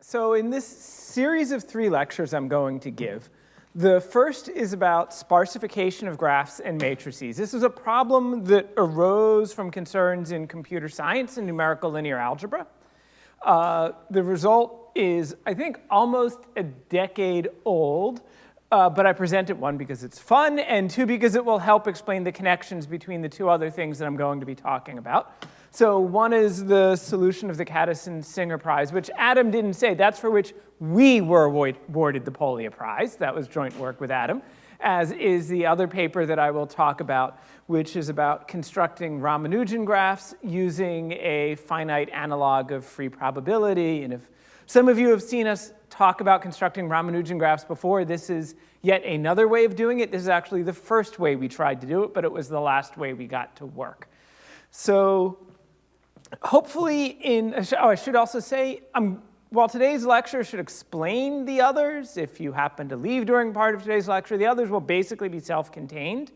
So in this series of 3 lectures I'm going to give, the first is about sparsification of graphs and matrices. This is a problem that arose from concerns in computer science and numerical linear algebra. The result is, I think, almost a decade old, but I present it, 1, because it's fun, and 2, because it will help explain the connections between the 2 other things that I'm going to be talking about. So 1 is the solution of the Katteson-Singer Prize, which Adam didn't say. That's for which we were awarded the Polya Prize. That was joint work with Adam, as is the other paper that I will talk about, which is about constructing Ramanujan graphs using a finite analog of free probability. And if some of you have seen us talk about constructing Ramanujan graphs before, this is yet another way of doing it. This is actually the first way we tried to do it, but it was the last way we got to work. So hopefully I should also say, while today's lecture should explain the others, if you happen to leave during part of today's lecture, the others will basically be self-contained.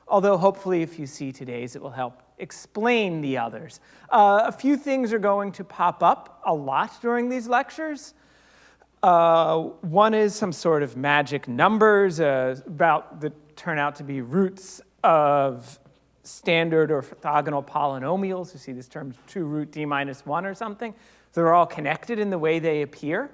Although hopefully if you see today's, it will help explain the others. A few things are going to pop up a lot during these lectures. 1 is some sort of magic numbers that turn out to be roots of standard or orthogonal polynomials. You see this term 2 root d minus 1 or something. They're all connected in the way they appear.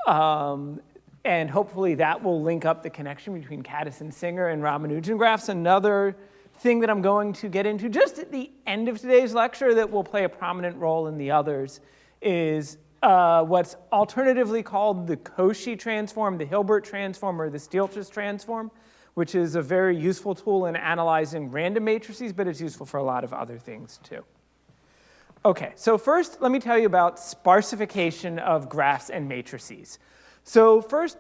And hopefully that will link up the connection between Katteson-Singer and Ramanujan graphs. Another thing that I'm going to get into just at the end of today's lecture that will play a prominent role in the others is what's alternatively called the Cauchy transform, the Hilbert transform, or the Stieltjes transform, which is a very useful tool in analyzing random matrices, but it's useful for a lot of other things too. Okay, so first let me tell you about sparsification of graphs and matrices. So first,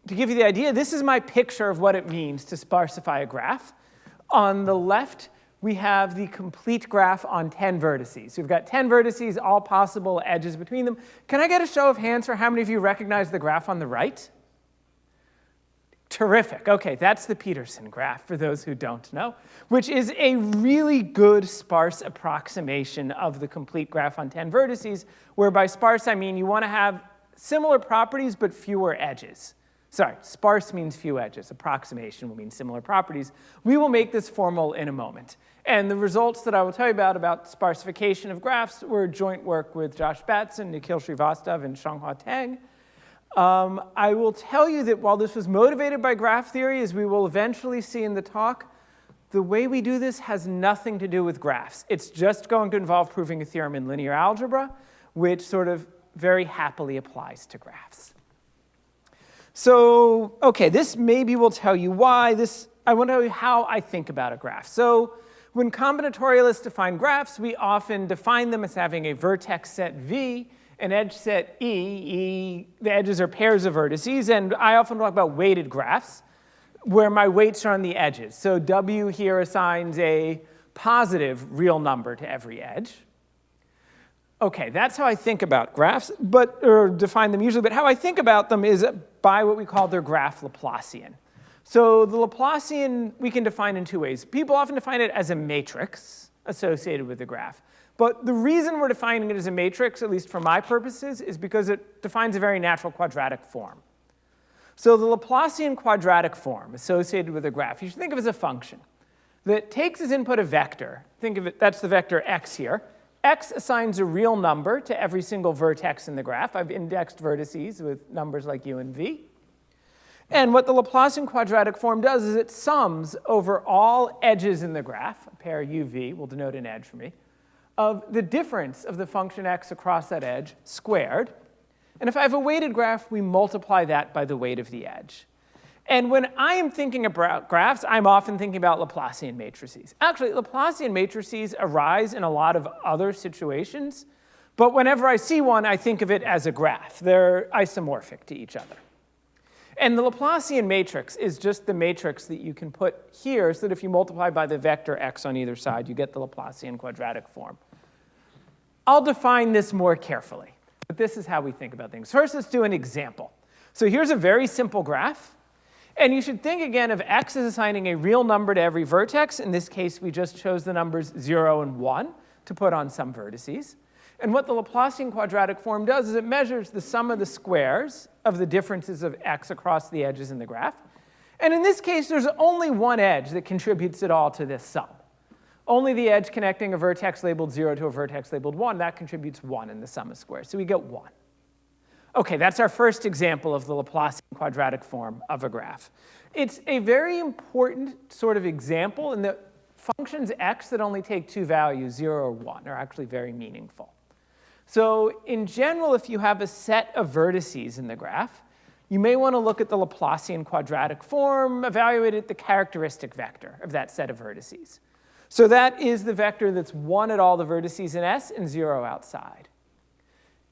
to give you the idea, this is my picture of what it means to sparsify a graph. On the left, we have the complete graph on 10 vertices. We've got 10 vertices, all possible edges between them. Can I get a show of hands for how many of you recognize the graph on the right? Terrific. Okay, that's the Peterson graph, for those who don't know, which is a really good sparse approximation of the complete graph on 10 vertices, where by sparse I mean you want to have similar properties but fewer edges. Sorry, sparse means few edges. Approximation will mean similar properties. We will make this formal in a moment. And the results that I will tell you about sparsification of graphs were joint work with Joshua Batson, Nikhil Srivastava, and Shang-Hua Teng. I will tell you that while this was motivated by graph theory, as we will eventually see in the talk, the way we do this has nothing to do with graphs. It's just going to involve proving a theorem in linear algebra, which sort of very happily applies to graphs. So, okay, this maybe will tell you why. I want to tell you how I think about a graph. So when combinatorialists define graphs, we often define them as having a vertex set V, an edge set E. The edges are pairs of vertices, and I often talk about weighted graphs, where my weights are on the edges. So W here assigns a positive real number to every edge. Okay, that's how I think about graphs, or define them usually, but how I think about them is by what we call their graph Laplacian. So the Laplacian we can define in 2 ways. People often define it as a matrix associated with the graph. But the reason we're defining it as a matrix, at least for my purposes, is because it defines a very natural quadratic form. So the Laplacian quadratic form associated with a graph, you should think of as a function that takes as input a vector. Think of it, that's the vector x here. X assigns a real number to every single vertex in the graph. I've indexed vertices with numbers like u and v. And what the Laplacian quadratic form does is it sums over all edges in the graph, a pair uv will denote an edge for me, of the difference of the function x across that edge squared. And if I have a weighted graph, we multiply that by the weight of the edge. And when I am thinking about graphs, I'm often thinking about Laplacian matrices. Actually, Laplacian matrices arise in a lot of other situations, but whenever I see one, I think of it as a graph. They're isomorphic to each other. And the Laplacian matrix is just the matrix that you can put here so that if you multiply by the vector x on either side, you get the Laplacian quadratic form. I'll define this more carefully, but this is how we think about things. First, let's do an example. So here's a very simple graph. And you should think again of x as assigning a real number to every vertex. In this case, we just chose the numbers 0 and 1 to put on some vertices. And what the Laplacian quadratic form does is it measures the sum of the squares of the differences of x across the edges in the graph. And in this case, there's only one edge that contributes at all to this sum. Only the edge connecting a vertex labeled 0 to a vertex labeled 1, that contributes 1 in the sum of squares. So we get 1. OK, that's our first example of the Laplacian quadratic form of a graph. It's a very important sort of example in that functions x that only take two values, 0 or 1, are actually very meaningful. So in general, if you have a set of vertices in the graph, you may want to look at the Laplacian quadratic form, evaluate the characteristic vector of that set of vertices. So that is the vector that's 1 at all the vertices in S and 0 outside.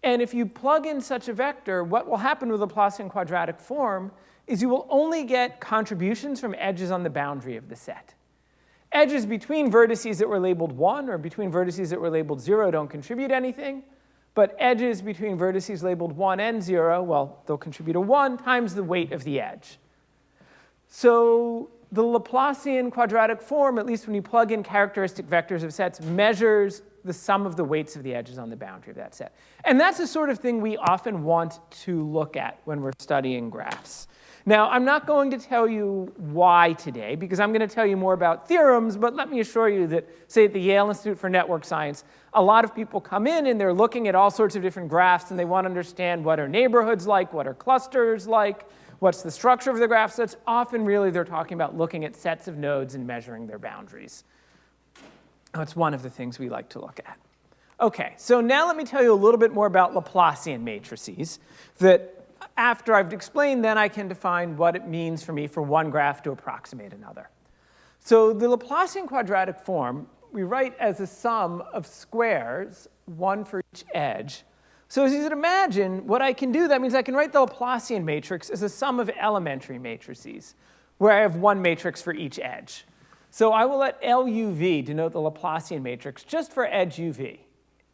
And if you plug in such a vector, what will happen with the Laplacian quadratic form is you will only get contributions from edges on the boundary of the set. Edges between vertices that were labeled 1 or between vertices that were labeled 0 don't contribute anything. But edges between vertices labeled 1 and 0, well, they'll contribute a 1 times the weight of the edge. So the Laplacian quadratic form, at least when you plug in characteristic vectors of sets, measures the sum of the weights of the edges on the boundary of that set. And that's the sort of thing we often want to look at when we're studying graphs. Now, I'm not going to tell you why today, because I'm going to tell you more about theorems, but let me assure you that, say, at the Yale Institute for Network Science, a lot of people come in and they're looking at all sorts of different graphs, and they want to understand what are neighborhoods like, what are clusters like, what's the structure of the graph. So it's often really they're talking about looking at sets of nodes and measuring their boundaries. That's one of the things we like to look at. OK, so now let me tell you a little bit more about Laplacian matrices that after I've explained, then I can define what it means for me for one graph to approximate another. So the Laplacian quadratic form we write as a sum of squares, one for each edge. So as you can imagine, what I can do, that means I can write the Laplacian matrix as a sum of elementary matrices, where I have one matrix for each edge. So I will let LUV denote the Laplacian matrix just for edge UV,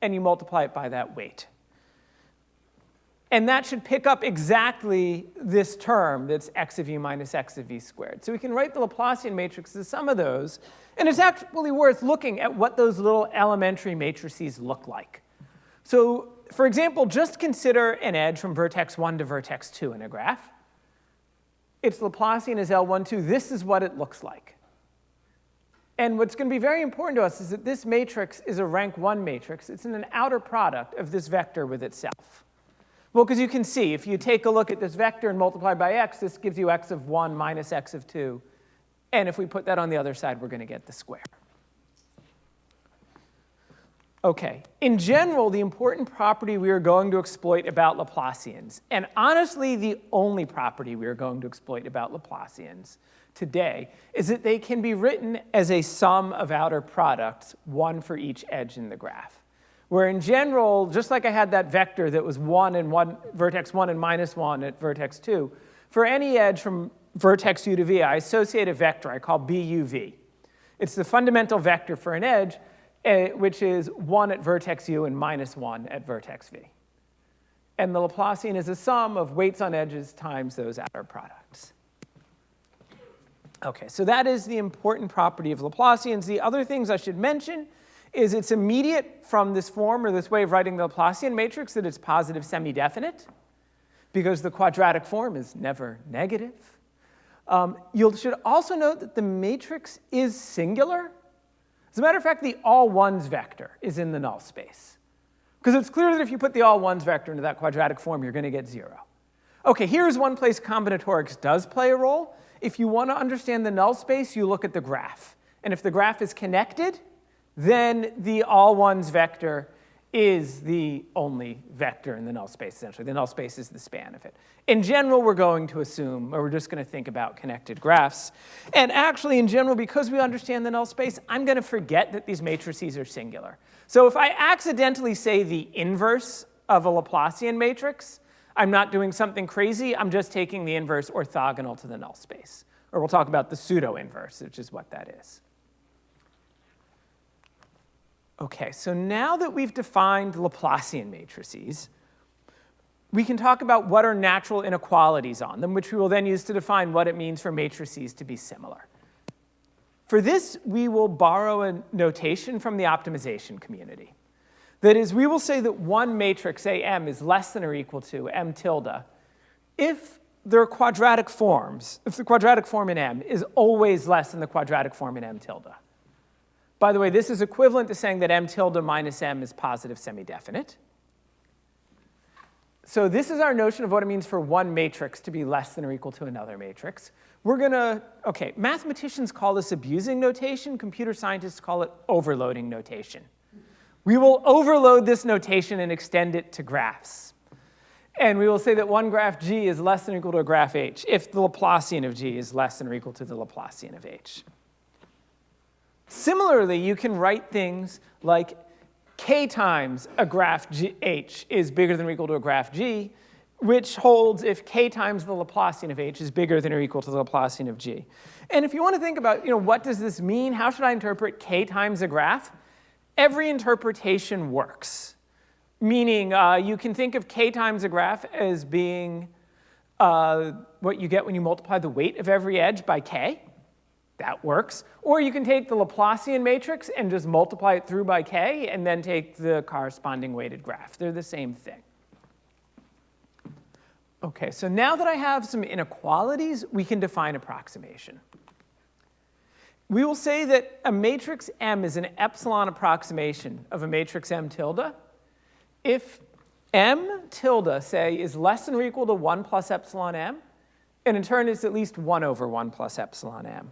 and you multiply it by that weight. And that should pick up exactly this term that's x of u minus x of v squared. So we can write the Laplacian matrix as a sum of those. And it's actually worth looking at what those little elementary matrices look like. So for example, just consider an edge from vertex 1 to vertex 2 in a graph. Its Laplacian is L1, 2. This is what it looks like. And what's going to be very important to us is that this matrix is a rank 1 matrix. It's in an outer product of this vector with itself. Well, because you can see, if you take a look at this vector and multiply by x, this gives you x of 1 minus x of 2. And if we put that on the other side, we're going to get the square. OK, in general, the important property we are going to exploit about Laplacians, and honestly, the only property we are going to exploit about Laplacians today, is that they can be written as a sum of outer products, one for each edge in the graph. Where in general, just like I had that vector that was 1 and 1, vertex 1 and minus 1 at vertex 2, for any edge from vertex u to v, I associate a vector I call buv. It's the fundamental vector for an edge, which is 1 at vertex u and minus 1 at vertex v. And the Laplacian is a sum of weights on edges times those outer products. OK, so that is the important property of Laplacians. The other things I should mention is it's immediate from this form, or this way of writing the Laplacian matrix, that it's positive semi-definite, because the quadratic form is never negative. You should also note that the matrix is singular. As a matter of fact, the all ones vector is in the null space. Because it's clear that if you put the all ones vector into that quadratic form, you're going to get 0. OK, here's one place combinatorics does play a role. If you want to understand the null space, you look at the graph. And if the graph is connected, then the all ones vector is the only vector in the null space, essentially. The null space is the span of it. In general, we're going to assume, or we're just going to think about connected graphs. And actually, in general, because we understand the null space, I'm going to forget that these matrices are singular. So if I accidentally say the inverse of a Laplacian matrix, I'm not doing something crazy. I'm just taking the inverse orthogonal to the null space. Or we'll talk about the pseudo-inverse, which is what that is. OK, so now that we've defined Laplacian matrices, we can talk about what are natural inequalities on them, which we will then use to define what it means for matrices to be similar. For this, we will borrow a notation from the optimization community. That is, we will say that one matrix, say M, is less than or equal to M tilde if their quadratic forms, if the quadratic form in M is always less than the quadratic form in M tilde. By the way, this is equivalent to saying that M tilde minus M is positive semi-definite. So this is our notion of what it means for one matrix to be less than or equal to another matrix. We're going to, OK, mathematicians call this abusing notation. Computer scientists call it overloading notation. We will overload this notation and extend it to graphs. And we will say that one graph G is less than or equal to a graph H if the Laplacian of G is less than or equal to the Laplacian of H. Similarly, you can write things like k times a graph H is bigger than or equal to a graph G, which holds if k times the Laplacian of H is bigger than or equal to the Laplacian of G. And if you want to think about, what does this mean? How should I interpret k times a graph? Every interpretation works. Meaning, you can think of k times a graph as being what you get when you multiply the weight of every edge by k. That works. Or you can take the Laplacian matrix and just multiply it through by k, and then take the corresponding weighted graph. They're the same thing. OK, so now that I have some inequalities, we can define approximation. We will say that a matrix M is an epsilon approximation of a matrix M tilde if M tilde, say, is less than or equal to 1 plus epsilon M, and in turn is at least 1 over 1 plus epsilon M.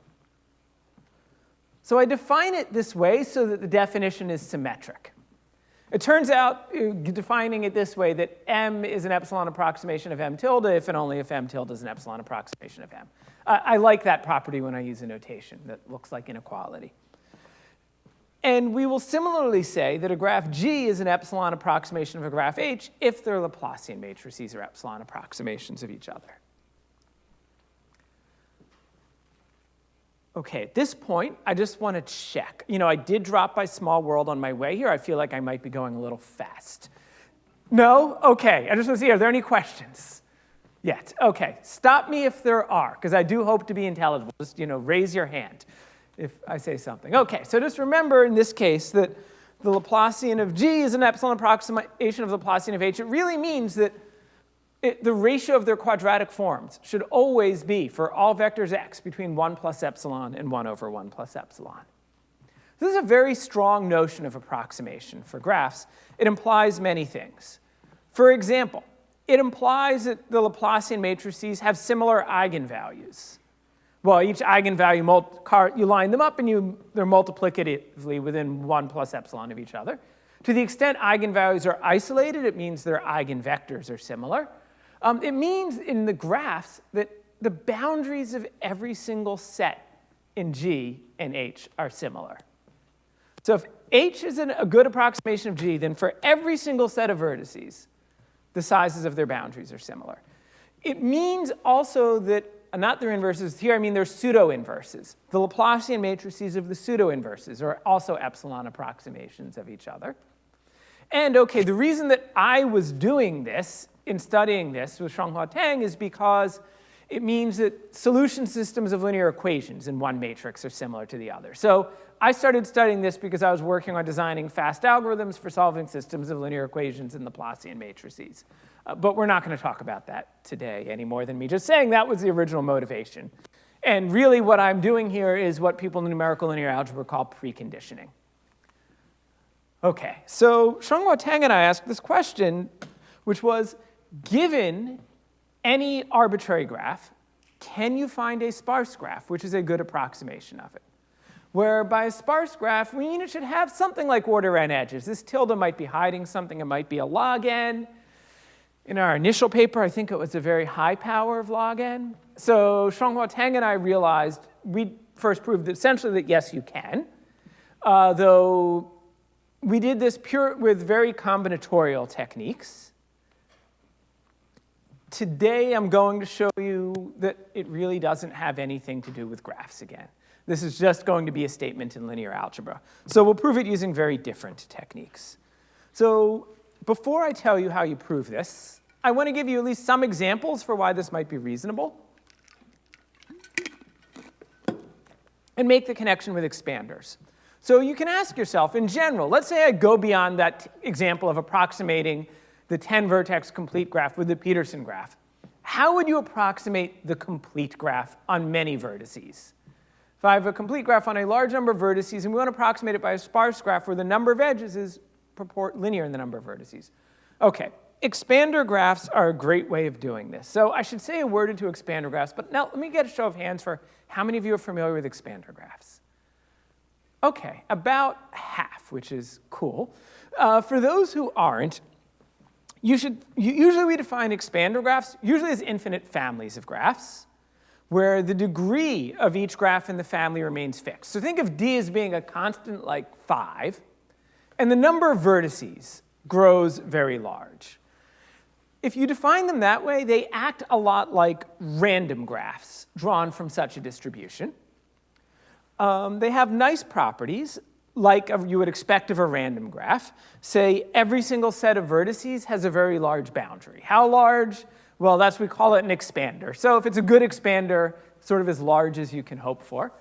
So I define it this way so that the definition is symmetric. It turns out, defining it this way, that M is an epsilon approximation of M tilde if and only if M tilde is an epsilon approximation of M. I like that property when I use a notation that looks like inequality. And we will similarly say that a graph G is an epsilon approximation of a graph H if their Laplacian matrices are epsilon approximations of each other. OK, at this point, I just want to check. I did drop by small world on my way here. I feel like I might be going a little fast. No? OK, I just want to see, are there any questions yet? OK, stop me if there are, because I do hope to be intelligible. Just, raise your hand if I say something. OK, so just remember in this case that the Laplacian of G is an epsilon approximation of the Laplacian of H. It really means that the ratio of their quadratic forms should always be, for all vectors x, between 1 plus epsilon and 1 over 1 plus epsilon. This is a very strong notion of approximation for graphs. It implies many things. For example, it implies that the Laplacian matrices have similar eigenvalues. Well, each eigenvalue, you line them up, and they're multiplicatively within 1 plus epsilon of each other. To the extent eigenvalues are isolated, it means their eigenvectors are similar. It means in the graphs that the boundaries of every single set in G and H are similar. So if H is a good approximation of G, then for every single set of vertices, the sizes of their boundaries are similar. It means also that, not their inverses, here I mean their pseudo-inverses. The Laplacian matrices of the pseudo-inverses are also epsilon approximations of each other. And OK, the reason that I was doing this in studying this with Shang-Hua Tang is because it means that solution systems of linear equations in one matrix are similar to the other. So I started studying this because I was working on designing fast algorithms for solving systems of linear equations in Laplacian matrices. But we're not going to talk about that today any more than me just saying that was the original motivation. And really what I'm doing here is what people in numerical linear algebra call preconditioning. OK, so Shang-Hua Tang and I asked this question, which was, given any arbitrary graph, can you find a sparse graph, which is a good approximation of it? Where by a sparse graph, we mean it should have something like order n edges. This tilde might be hiding something. It might be a log n. In our initial paper, I think it was a very high power of log n. So Shang-Hua Tang and I realized we first proved essentially that, yes, you can, though we did this with very combinatorial techniques. Today, I'm going to show you that it really doesn't have anything to do with graphs again. This is just going to be a statement in linear algebra. So we'll prove it using very different techniques. So before I tell you how you prove this, I want to give you at least some examples for why this might be reasonable and make the connection with expanders. So you can ask yourself, in general, let's say I go beyond that example of approximating the 10-vertex complete graph with the Peterson graph. How would you approximate the complete graph on many vertices? If I have a complete graph on a large number of vertices, and we want to approximate it by a sparse graph where the number of edges is linear in the number of vertices. OK, expander graphs are a great way of doing this. So I should say a word into expander graphs. But now let me get a show of hands for how many of you are familiar with expander graphs. OK, about half, which is cool. For those who aren't, usually we define expander graphs usually as infinite families of graphs, where the degree of each graph in the family remains fixed. So think of D as being a constant like 5, and the number of vertices grows very large. If you define them that way, they act a lot like random graphs drawn from such a distribution. They have nice properties, like you would expect of a random graph. Say every single set of vertices has a very large boundary. How large? Well, we call it an expander. So if it's a good expander, sort of as large as you can hope for.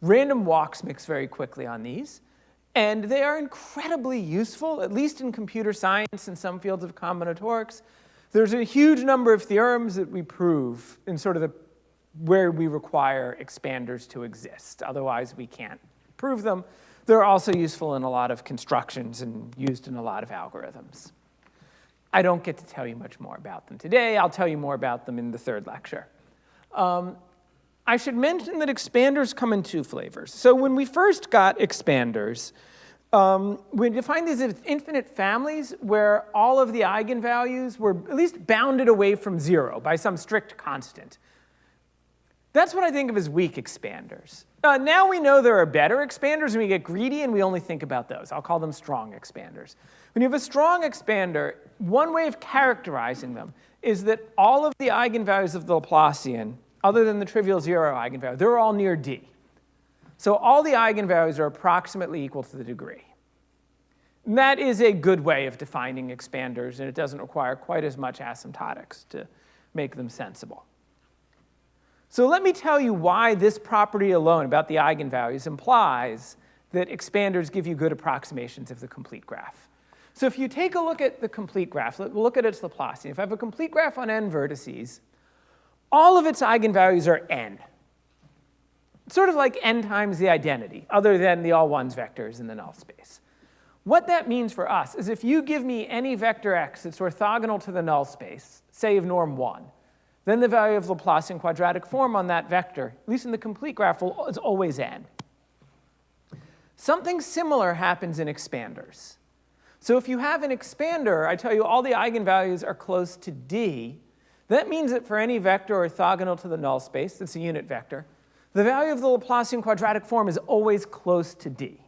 Random walks mix very quickly on these. And they are incredibly useful, at least in computer science and some fields of combinatorics. There's a huge number of theorems that we prove in sort of where we require expanders to exist. Otherwise, we can't prove them. They're also useful in a lot of constructions and used in a lot of algorithms. I don't get to tell you much more about them today. I'll tell you more about them in the third lecture. I should mention that expanders come in two flavors. So when we first got expanders, we defined these as infinite families where all of the eigenvalues were at least bounded away from 0 by some strict constant. That's what I think of as weak expanders. Now we know there are better expanders, and we get greedy, and we only think about those. I'll call them strong expanders. When you have a strong expander, one way of characterizing them is that all of the eigenvalues of the Laplacian, other than the trivial 0 eigenvalue, they're all near D. So all the eigenvalues are approximately equal to the degree. And that is a good way of defining expanders, and it doesn't require quite as much asymptotics to make them sensible. So let me tell you why this property alone about the eigenvalues implies that expanders give you good approximations of the complete graph. So if you take a look at the complete graph, we'll look at its Laplacian. If I have a complete graph on n vertices, all of its eigenvalues are n. It's sort of like n times the identity, other than the all ones vectors in the null space. What that means for us is if you give me any vector x that's orthogonal to the null space, say of norm 1, then the value of Laplacian quadratic form on that vector, at least in the complete graph, is always n. Something similar happens in expanders. So if you have an expander, I tell you all the eigenvalues are close to D. That means that for any vector orthogonal to the null space, that's a unit vector, the value of the Laplacian quadratic form is always close to D.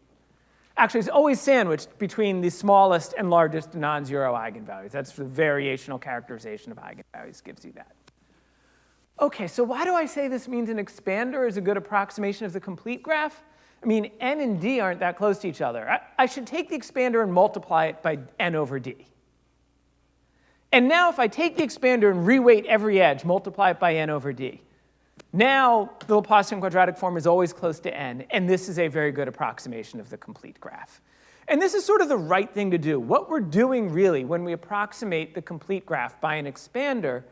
Actually, it's always sandwiched between the smallest and largest non-zero eigenvalues. That's the variational characterization of eigenvalues gives you that. OK, so why do I say this means an expander is a good approximation of the complete graph? I mean, n and d aren't that close to each other. I should take the expander and multiply it by n over d. And now if I take the expander and reweight every edge, multiply it by n over d, now the Laplacian quadratic form is always close to n, and this is a very good approximation of the complete graph. And this is sort of the right thing to do. What we're doing really when we approximate the complete graph by an expander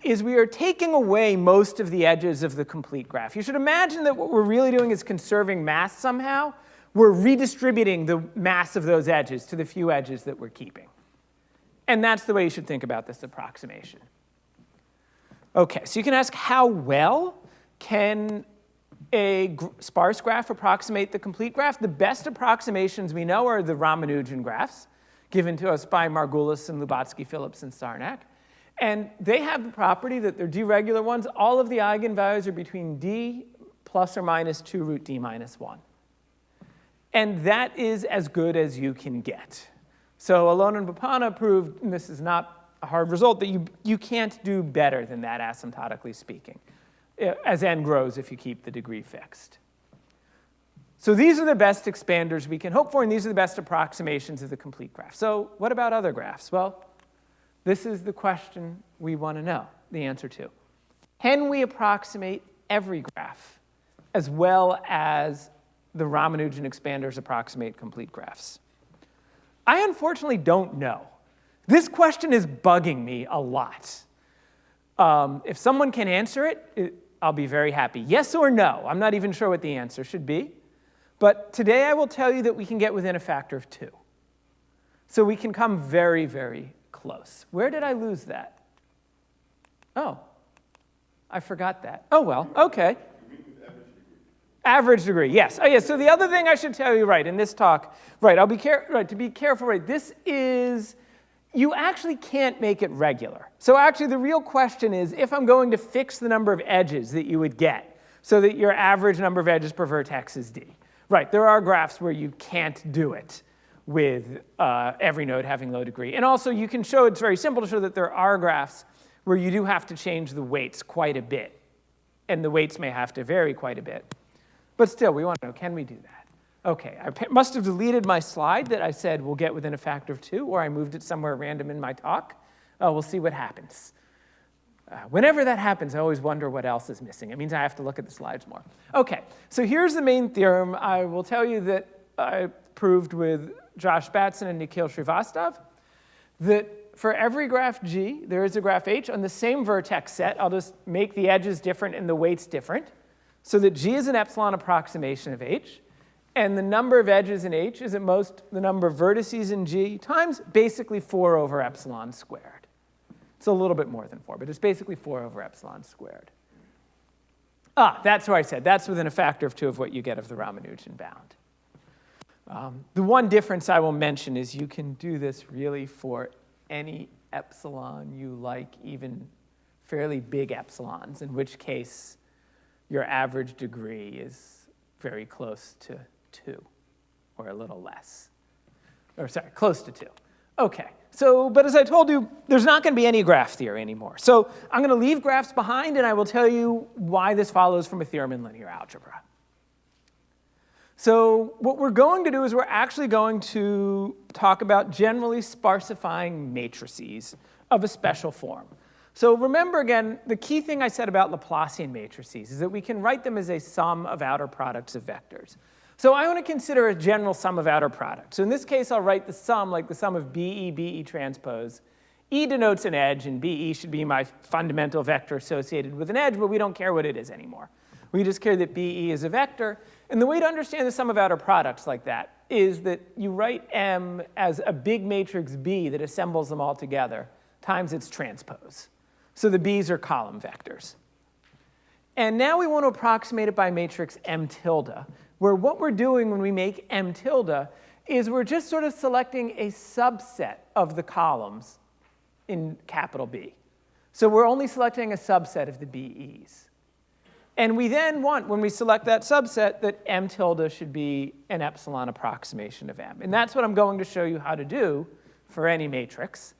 is we are taking away most of the edges of the complete graph. You should imagine that what we're really doing is conserving mass somehow. We're redistributing the mass of those edges to the few edges that we're keeping. And that's the way you should think about this approximation. OK, so you can ask how well can a sparse graph approximate the complete graph? The best approximations we know are the Ramanujan graphs, given to us by Margulis and Lubatsky, Phillips, and Sarnak. And they have the property that they're d-regular ones. All of the eigenvalues are between d plus or minus 2 root d minus 1. And that is as good as you can get. So Alon and Bapana proved, and this is not a hard result, that you can't do better than that asymptotically speaking, as n grows if you keep the degree fixed. So these are the best expanders we can hope for, and these are the best approximations of the complete graph. So what about other graphs? Well, this is the question we want to know the answer to. Can we approximate every graph as well as the Ramanujan expanders approximate complete graphs? I unfortunately don't know. This question is bugging me a lot. If someone can answer it, I'll be very happy. Yes or no? I'm not even sure what the answer should be. But today I will tell you that we can get within a factor of 2. So we can come very, very close. Where did I lose that? Oh, I forgot that. Oh, well, OK. Average degree, yes. Oh, yes. So the other thing I should tell you, right, in this talk, right, to be careful, right, this is, you actually can't make it regular. So actually the real question is if I'm going to fix the number of edges that you would get so that your average number of edges per vertex is d. Right, there are graphs where you can't do it with every node having low degree. And also you can show, it's very simple to show that there are graphs where you do have to change the weights quite a bit. And the weights may have to vary quite a bit. But still, we want to know, can we do that? OK, I must have deleted my slide that I said we'll get within a factor of 2, or I moved it somewhere random in my talk. We'll see what happens. Whenever that happens, I always wonder what else is missing. It means I have to look at the slides more. OK, so here's the main theorem. I will tell you that I proved with Josh Batson and Nikhil Srivastava that for every graph G, there is a graph H on the same vertex set. I'll just make the edges different and the weights different, so that G is an epsilon approximation of H. And the number of edges in H is at most the number of vertices in G times basically 4 over epsilon squared. It's a little bit more than 4, but it's basically 4 over epsilon squared. That's what I said. That's within a factor of 2 of what you get of the Ramanujan bound. The one difference I will mention is you can do this really for any epsilon you like, even fairly big epsilons, in which case your average degree is very close to 2, or a little less. Or sorry, close to 2. OK, so, but as I told you, there's not going to be any graph theory anymore. So I'm going to leave graphs behind, and I will tell you why this follows from a theorem in linear algebra. So what we're going to do is we're actually going to talk about generally sparsifying matrices of a special form. So remember, again, the key thing I said about Laplacian matrices is that we can write them as a sum of outer products of vectors. So I want to consider a general sum of outer products. So in this case, I'll write the sum like the sum of BE transpose. E denotes an edge, and BE should be my fundamental vector associated with an edge, but we don't care what it is anymore. We just care that BE is a vector. And the way to understand the sum of outer products like that is that you write M as a big matrix B that assembles them all together times its transpose. So the B's are column vectors. And now we want to approximate it by matrix M tilde, where what we're doing when we make M tilde is we're just sort of selecting a subset of the columns in capital B. So we're only selecting a subset of the BEs. And we then want, when we select that subset, that M tilde should be an epsilon approximation of M. And that's what I'm going to show you how to do for any matrix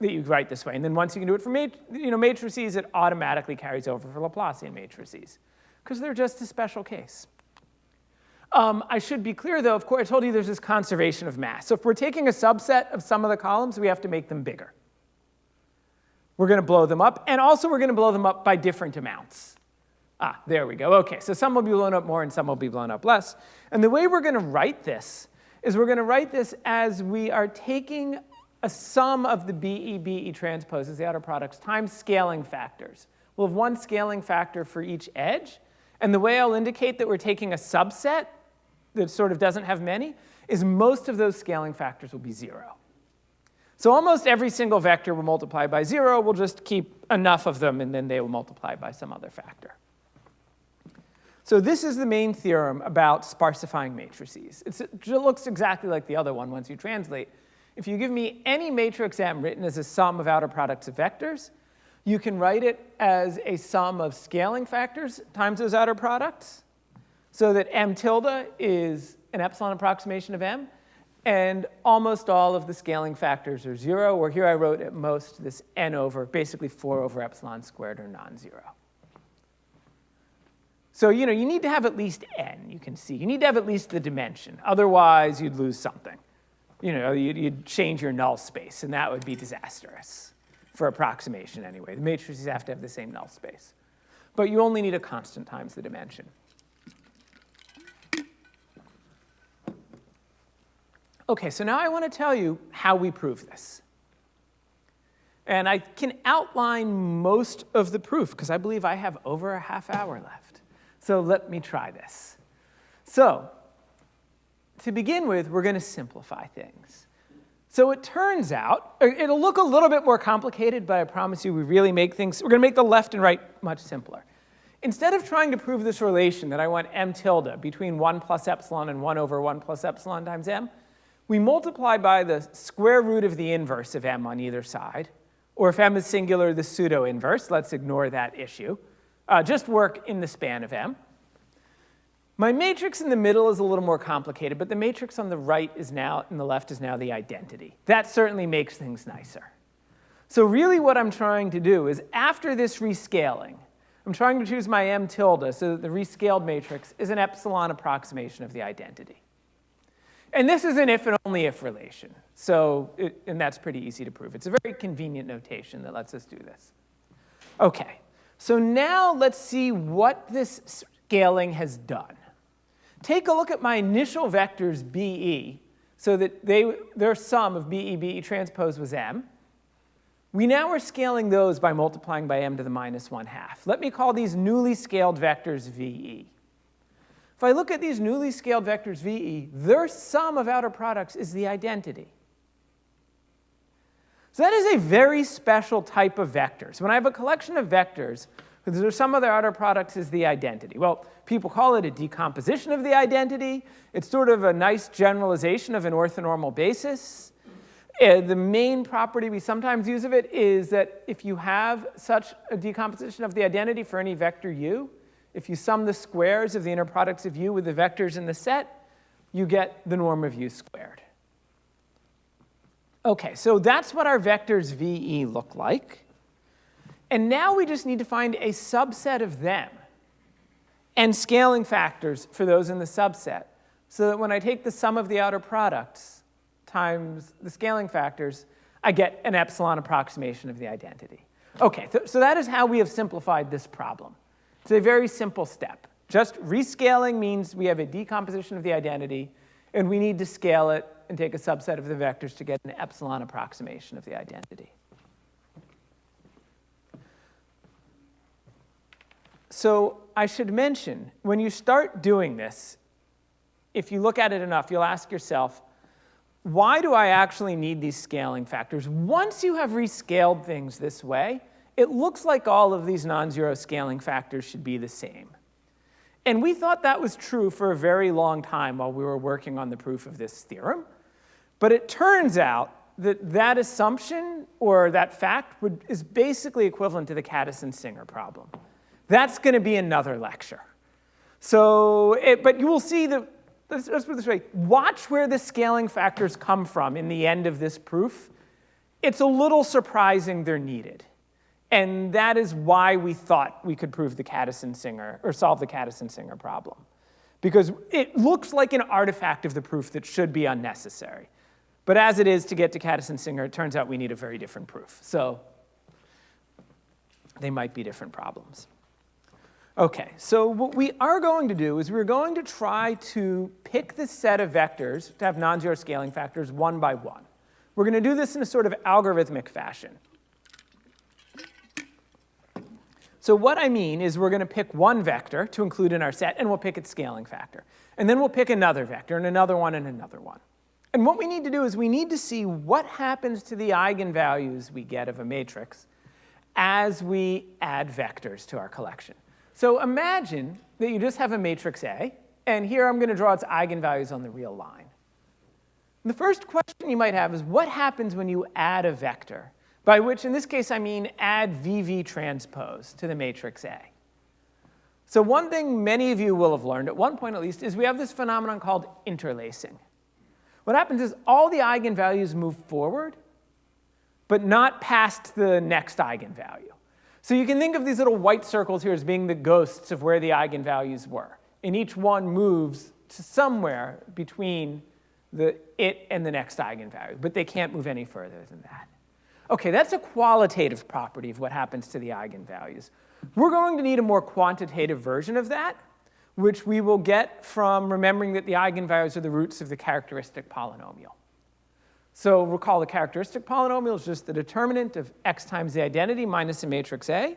that you write this way. And then once you can do it for matrices, it automatically carries over for Laplacian matrices, because they're just a special case. I should be clear, though, of course, I told you there's this conservation of mass. So if we're taking a subset of some of the columns, we have to make them bigger. We're going to blow them up. And also, we're going to blow them up by different amounts. There we go. OK, so some will be blown up more and some will be blown up less. And the way we're going to write this is we're going to write this as we are taking a sum of the BE transposes, the outer products, times scaling factors. We'll have one scaling factor for each edge. And the way I'll indicate that we're taking a subset that sort of doesn't have many is most of those scaling factors will be 0. So almost every single vector will multiply by 0. We'll just keep enough of them, and then they will multiply by some other factor. So this is the main theorem about sparsifying matrices. It looks exactly like the other one once you translate. If you give me any matrix M written as a sum of outer products of vectors, you can write it as a sum of scaling factors times those outer products, so that M tilde is an epsilon approximation of M, and almost all of the scaling factors are 0, or here I wrote at most this n over, basically 4 over epsilon squared, or non-zero. So you need to have at least n, you can see. You need to have at least the dimension. Otherwise, you'd lose something. You'd change your null space, and that would be disastrous for approximation anyway. The matrices have to have the same null space. But you only need a constant times the dimension. Okay, so now I want to tell you how we prove this. And I can outline most of the proof, because I believe I have over a half hour left. So let me try this. So to begin with, we're going to simplify things. So it turns out, it'll look a little bit more complicated, but I promise you we really make things, we're going to make the left and right much simpler. Instead of trying to prove this relation that I want m tilde between 1 plus epsilon and 1 over 1 plus epsilon times m, we multiply by the square root of the inverse of m on either side. Or if m is singular, the pseudo-inverse. Let's ignore that issue. Just work in the span of m. My matrix in the middle is a little more complicated, but the matrix on the right is now, and the left is now the identity. That certainly makes things nicer. So really what I'm trying to do is, after this rescaling, I'm trying to choose my m tilde so that the rescaled matrix is an epsilon approximation of the identity. And this is an if and only if relation. And that's pretty easy to prove. It's a very convenient notation that lets us do this. Okay, so now let's see what this scaling has done. Take a look at my initial vectors BE, so that their sum of BE transpose was m. We now are scaling those by multiplying by m to the minus 1/2. Let me call these newly scaled vectors VE. If I look at these newly scaled vectors VE, their sum of outer products is the identity. So that is a very special type of vectors. When I have a collection of vectors, their sum of their outer products is the identity. Well, people call it a decomposition of the identity. It's sort of a nice generalization of an orthonormal basis. The main property we sometimes use of it is that if you have such a decomposition of the identity for any vector u, if you sum the squares of the inner products of u with the vectors in the set, you get the norm of u squared. Okay, so that's what our vectors VE look like. And now we just need to find a subset of them and scaling factors for those in the subset, so that when I take the sum of the outer products times the scaling factors, I get an epsilon approximation of the identity. Okay, so that is how we have simplified this problem. It's a very simple step. Just rescaling means we have a decomposition of the identity, and we need to scale it and take a subset of the vectors to get an epsilon approximation of the identity. So I should mention, when you start doing this, if you look at it enough, you'll ask yourself, why do I actually need these scaling factors? Once you have rescaled things this way, it looks like all of these non-zero scaling factors should be the same. And we thought that was true for a very long time while we were working on the proof of this theorem. But it turns out that that assumption, or that fact, is basically equivalent to the Cadison-Singer problem. That's going to be another lecture. But you will see that, let's put it this way, watch where the scaling factors come from in the end of this proof. It's a little surprising they're needed. And that is why we thought we could prove the Cadison-Singer, or solve the Cadison-Singer problem. Because it looks like an artifact of the proof that should be unnecessary. But as it is, to get to Cadison-Singer, it turns out we need a very different proof. So they might be different problems. Okay, so what we are going to do is we're going to try to pick this set of vectors to have non-zero scaling factors one by one. We're going to do this in a sort of algorithmic fashion. So what I mean is we're going to pick one vector to include in our set, and we'll pick its scaling factor. And then we'll pick another vector, and another one, and another one. And what we need to do is we need to see what happens to the eigenvalues we get of a matrix as we add vectors to our collection. So imagine that you just have a matrix A, and here I'm going to draw its eigenvalues on the real line. The first question you might have is, what happens when you add a vector? By which, in this case, I mean add VV transpose to the matrix A. So one thing many of you will have learned, at one point at least, is we have this phenomenon called interlacing. What happens is all the eigenvalues move forward, but not past the next eigenvalue. So you can think of these little white circles here as being the ghosts of where the eigenvalues were. And each one moves to somewhere between it and the next eigenvalue, but they can't move any further than that. Okay, that's a qualitative property of what happens to the eigenvalues. We're going to need a more quantitative version of that, which we will get from remembering that the eigenvalues are the roots of the characteristic polynomial. So recall the characteristic polynomial is just the determinant of x times the identity minus a matrix A.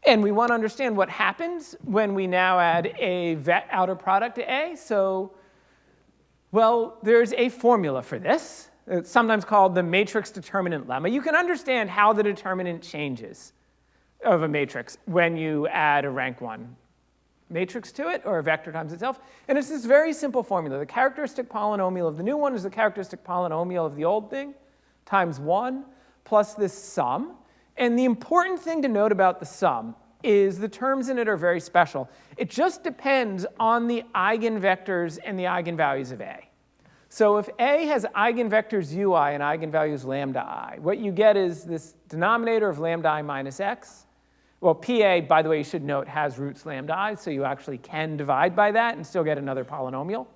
And we want to understand what happens when we now add a outer product to A. So, well, there's a formula for this. It's sometimes called the matrix determinant lemma. You can understand how the determinant changes of a matrix when you add a rank 1 matrix to it, or a vector times itself. And it's this very simple formula. The characteristic polynomial of the new one is the characteristic polynomial of the old thing times 1 plus this sum. And the important thing to note about the sum is the terms in it are very special. It just depends on the eigenvectors and the eigenvalues of A. So if A has eigenvectors ui and eigenvalues lambda I, what you get is this denominator of lambda I minus x. Well, PA, by the way, you should note, has roots lambda I, so you actually can divide by that and still get another polynomial.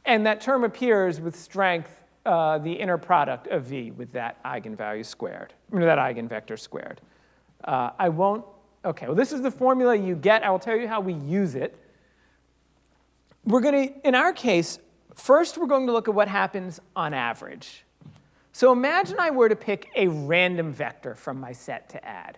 And that term appears with strength the inner product of V with that eigenvalue squared, that eigenvector squared. I won't, okay, well, this is the formula you get. I will tell you how we use it. We're going to, in our case, first we're going to look at what happens on average. So imagine I were to pick a random vector from my set to add.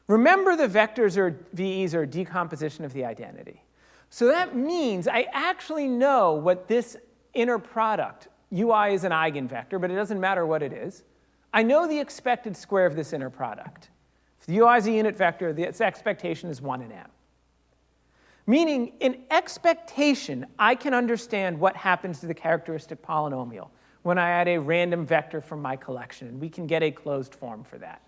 Remember, the vectors or VEs are a decomposition of the identity. So that means I actually know what this inner product, ui is an eigenvector, but it doesn't matter what it is. I know the expected square of this inner product. If the ui is a unit vector, its expectation is 1 in m. Meaning, in expectation, I can understand what happens to the characteristic polynomial when I add a random vector from my collection, and we can get a closed form for that.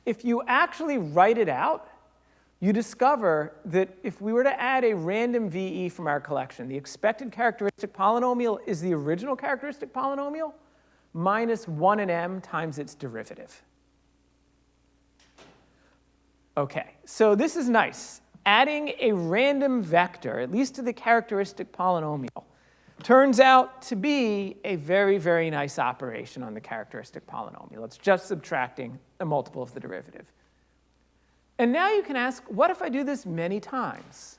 If you actually write it out, you discover that if we were to add a random VE from our collection, the expected characteristic polynomial is the original characteristic polynomial minus 1 in m times its derivative. Okay, so this is nice. Adding a random vector, at least to the characteristic polynomial, turns out to be a very, very nice operation on the characteristic polynomial. It's just subtracting a multiple of the derivative. And now you can ask, what if I do this many times?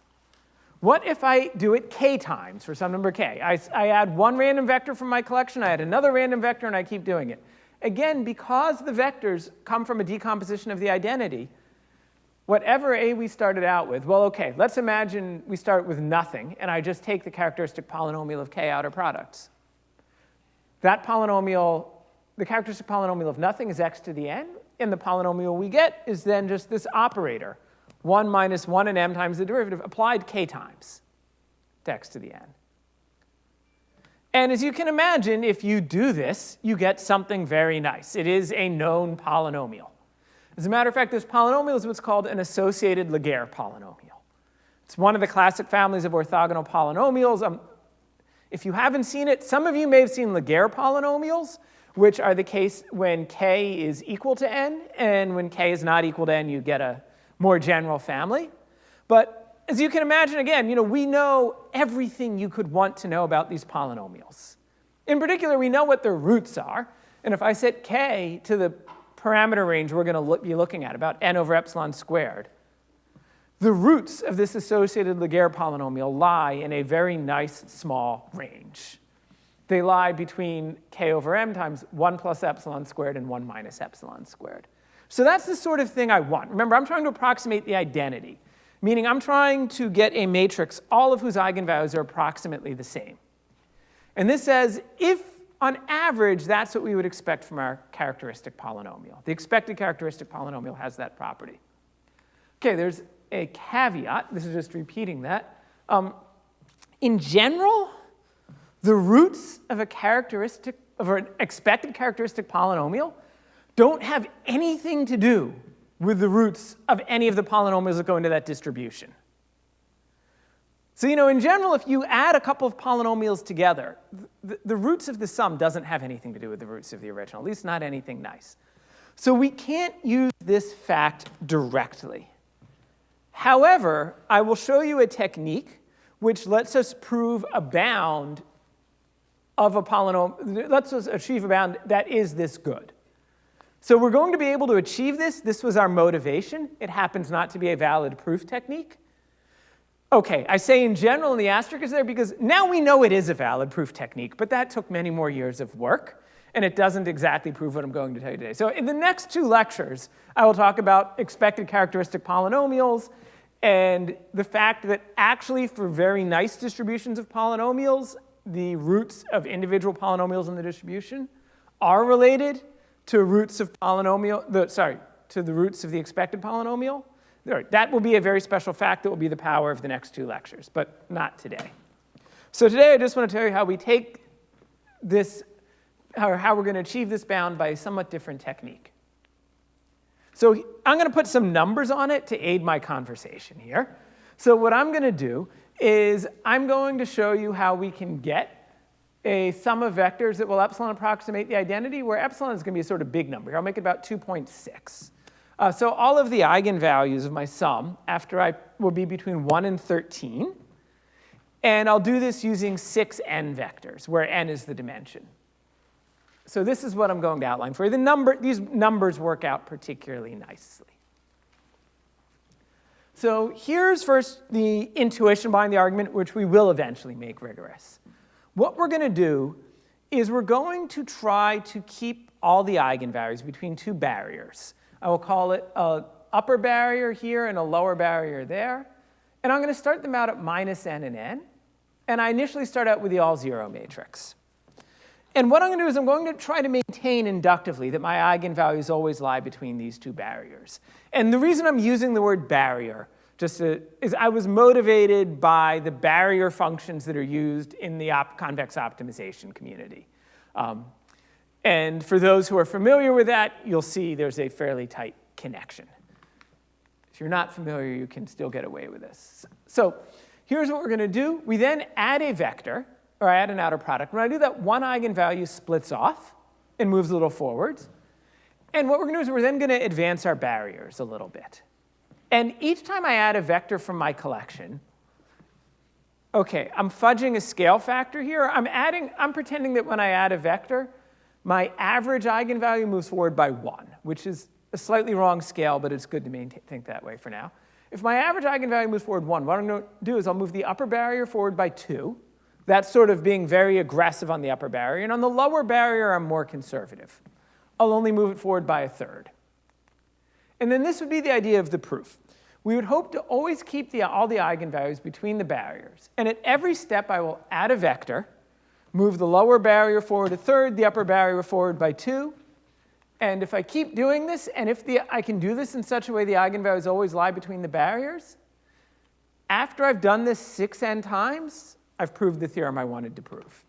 What if I do it k times for some number k? I add one random vector from my collection, I add another random vector, and I keep doing it. Again, because the vectors come from a decomposition of the identity, whatever A we started out with, well, okay, let's imagine we start with nothing, and I just take the characteristic polynomial of k outer products. That polynomial, the characteristic polynomial of nothing is x to the n, and the polynomial we get is then just this operator, 1 minus 1 in m times the derivative, applied k times to x to the n. And as you can imagine, if you do this, you get something very nice. It is a known polynomial. As a matter of fact, this polynomial is what's called an associated Laguerre polynomial. It's one of the classic families of orthogonal polynomials. If you haven't seen it, some of you may have seen Laguerre polynomials, which are the case when k is equal to n, and when k is not equal to n, you get a more general family. But as you can imagine, again, we know everything you could want to know about these polynomials. In particular, we know what their roots are. And if I set k to the parameter range we're going to be looking at, about n over epsilon squared, the roots of this associated Laguerre polynomial lie in a very nice small range. They lie between k over m times 1 plus epsilon squared and 1 minus epsilon squared. So that's the sort of thing I want. Remember, I'm trying to approximate the identity, meaning I'm trying to get a matrix, all of whose eigenvalues are approximately the same. And this says, if on average, that's what we would expect from our characteristic polynomial. The expected characteristic polynomial has that property. Okay, there's a caveat. This is just repeating that. In general, the roots of an expected characteristic polynomial don't have anything to do with the roots of any of the polynomials that go into that distribution. So, in general, if you add a couple of polynomials together, the roots of the sum doesn't have anything to do with the roots of the original, at least not anything nice. So we can't use this fact directly. However, I will show you a technique which lets us prove a bound of a polynomial, lets us achieve a bound that is this good. So we're going to be able to achieve this. This was our motivation. It happens not to be a valid proof technique. Okay, I say in general, and the asterisk is there because now we know it is a valid proof technique, but that took many more years of work, and it doesn't exactly prove what I'm going to tell you today. So in the next 2 lectures, I will talk about expected characteristic polynomials and the fact that actually for very nice distributions of polynomials, the roots of individual polynomials in the distribution are related to roots of to the roots of the expected polynomial. That will be a very special fact that will be the power of the next 2 lectures, but not today. So today I just want to tell you how we take this, or how we're going to achieve this bound by a somewhat different technique. So I'm going to put some numbers on it to aid my conversation here. So what I'm going to do is I'm going to show you how we can get a sum of vectors that will epsilon approximate the identity, where epsilon is going to be a sort of big number. I'll make it about 2.6. So all of the eigenvalues of my sum will be between 1 and 13. And I'll do this using 6 n vectors, where n is the dimension. So this is what I'm going to outline for you. These numbers work out particularly nicely. So here's first the intuition behind the argument, which we will eventually make rigorous. What we're going to do is we're going to try to keep all the eigenvalues between 2 barriers. I will call it an upper barrier here and a lower barrier there. And I'm going to start them out at minus n and n. And I initially start out with the all-zero matrix. And what I'm going to do is I'm going to try to maintain inductively that my eigenvalues always lie between these 2 barriers. And the reason I'm using the word barrier is I was motivated by the barrier functions that are used in the convex optimization community. And for those who are familiar with that, you'll see there's a fairly tight connection. If you're not familiar, you can still get away with this. So here's what we're going to do. We then add a vector, or I add an outer product. When I do that, one eigenvalue splits off and moves a little forwards. And what we're going to do is we're then going to advance our barriers a little bit. And each time I add a vector from my collection, okay, I'm fudging a scale factor here. I'm pretending that when I add a vector, my average eigenvalue moves forward by 1, which is a slightly wrong scale, but it's good to think that way for now. If my average eigenvalue moves forward 1, what I'm going to do is I'll move the upper barrier forward by 2. That's sort of being very aggressive on the upper barrier. And on the lower barrier, I'm more conservative. I'll only move it forward by 1/3. And then this would be the idea of the proof. We would hope to always keep all the eigenvalues between the barriers. And at every step, I will add a vector, move the lower barrier forward 1/3, the upper barrier forward by 2. And if I keep doing this, and if I can do this in such a way the eigenvalues always lie between the barriers, after I've done this 6n times, I've proved the theorem I wanted to prove.